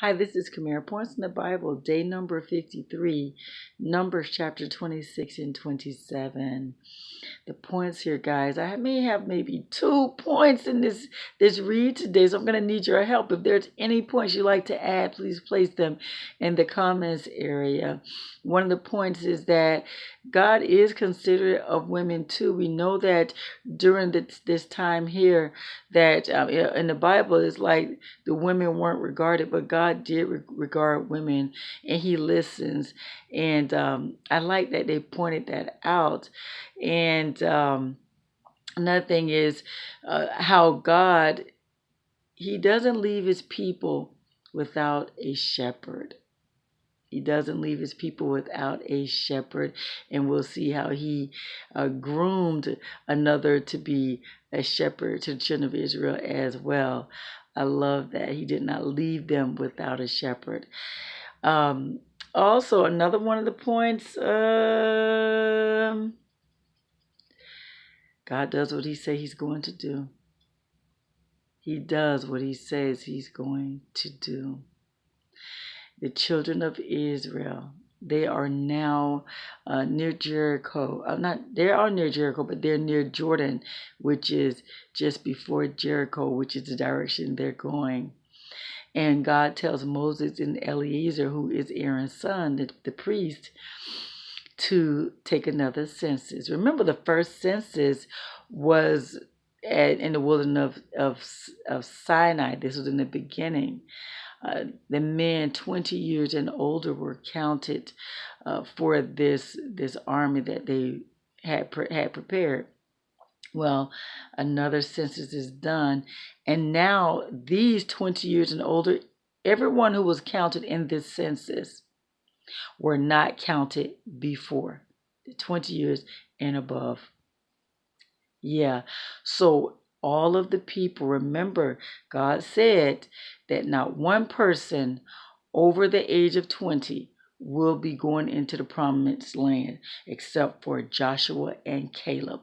Hi, this is Kamera. Points in the Bible, day number 53, Numbers chapter 26 and 27. The points here, guys. I may have maybe 2 points in this read today, so I'm going to need your help. If there's any points you'd like to add, please place them in the comments area. One of the points is that God is considerate of women too. We know that during this time here, that in the Bible, it's like the women weren't regarded, but God did regard women, and He listens. And I like that they pointed that out. And another thing is how God, He doesn't leave His people without a shepherd. He doesn't leave His people without a shepherd. And we'll see how He groomed another to be a shepherd to the children of Israel as well. I love that. He did not leave them without a shepherd. Also, another one of the points, God does what He says He's going to do. He does what He says He's going to do. The children of Israel, they are now near Jericho. They are near Jericho, but they're near Jordan, which is just before Jericho, which is the direction they're going. And God tells Moses and Eleazar, who is Aaron's son, the priest, to take another census. Remember, the first census was in the wilderness of Sinai. This was in the beginning. The men 20 years and older were counted for this army that they had prepared. Well, another census is done, and now these 20 years and older, everyone who was counted in this census were not counted before, the 20 years and above. Yeah, so all of the people, remember, God said that not one person over the age of 20 will be going into the promised land except for Joshua and Caleb.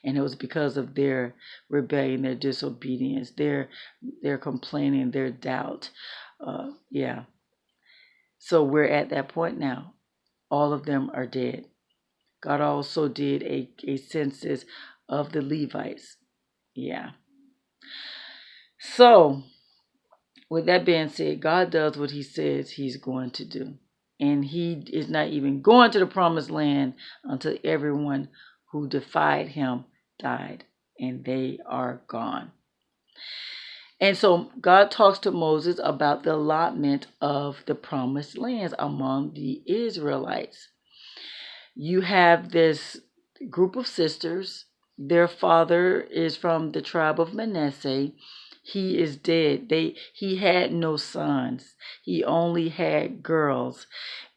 And it was because of their rebellion, their disobedience, their complaining, their doubt. Yeah. So we're at that point now. All of them are dead. God also did a census of the Levites. Yeah. So, with that being said, God does what He says He's going to do. And He is not even going to the promised land until everyone who defied Him died. And they are gone. And so God talks to Moses about the allotment of the promised lands among the Israelites. You have this group of sisters. Their father is from the tribe of Manasseh. He is dead. He had no sons. He only had girls.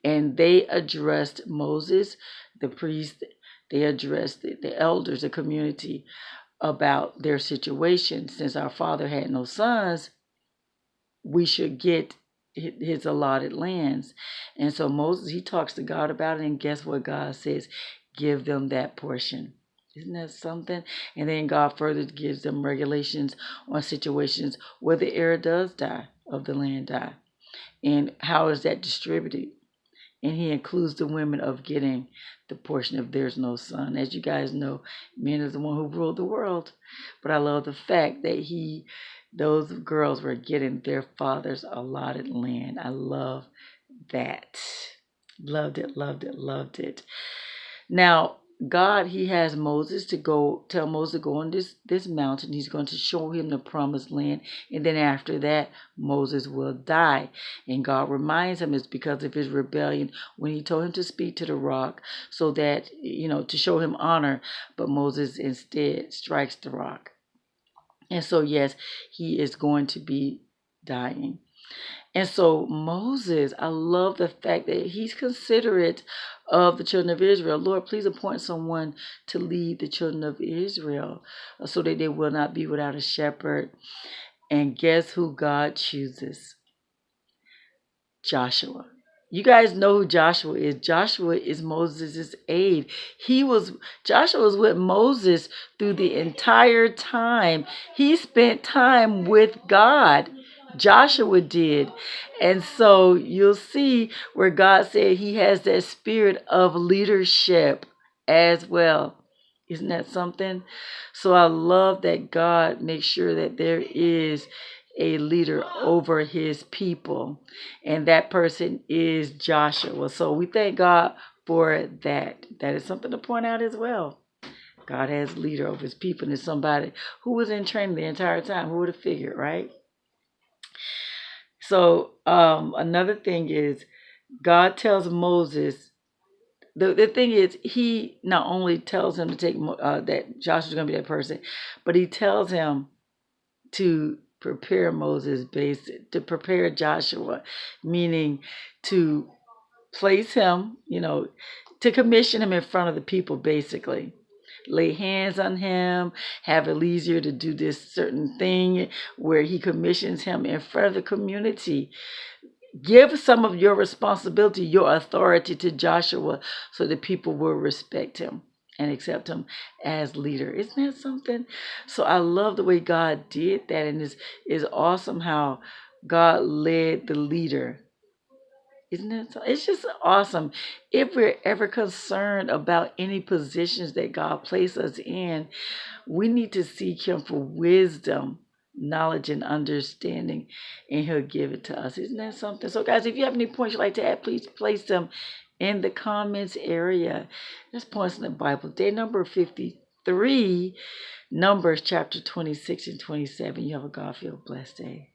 And they addressed Moses, the priest. They addressed the elders, the community, about their situation. Since our father had no sons, we should get his allotted lands. And so Moses, he talks to God about it, and guess what God says? Give them that portion. Isn't that something? And then God further gives them regulations on situations where the heir does die, of the land die. And how is that distributed? And He includes the women of getting the portion if there's no son. As you guys know, men is the one who ruled the world. But I love the fact that those girls were getting their father's allotted land. I love that. Loved it, loved it, loved it. Now, God, He has Moses tell Moses to go on this mountain. He's going to show him the promised land. And then after that, Moses will die. And God reminds him it's because of his rebellion when He told him to speak to the rock so that, to show him honor. But Moses instead strikes the rock. And so, yes, he is going to be dying. And so Moses, I love the fact that he's considerate of the children of Israel. Lord, please appoint someone to lead the children of Israel so that they will not be without a shepherd. And guess who God chooses? Joshua. You guys know who Joshua is. Joshua is Moses' aide. Joshua was with Moses through the entire time. He spent time with God Joshua did. And so you'll see where God said he has that spirit of leadership as well. Isn't that something? So I love that God makes sure that there is a leader over his people, and that person is Joshua. So we thank God for that. That is something to point out as well. God has a leader over his people, and it's somebody who was in training the entire time. Who would have figured, right? So another thing is God tells Moses. The thing is, he not only tells him to take that Joshua's going to be that person, but he tells him to prepare Moses, to prepare Joshua, meaning to place him, to commission him in front of the people, basically. Lay hands on him, have Eliezer to do this certain thing where he commissions him in front of the community. Give some of your responsibility, your authority to Joshua so that people will respect him and accept him as leader. Isn't that something? So I love the way God did that, and it's awesome how God led the leader. Isn't it? It's just awesome. If we're ever concerned about any positions that God placed us in, we need to seek him for wisdom, knowledge, and understanding, and he'll give it to us. Isn't that something? So guys, if you have any points you'd like to add, please place them in the comments area. There's points in the Bible. Day number 53, Numbers chapter 26 and 27. You have a God-filled blessed day.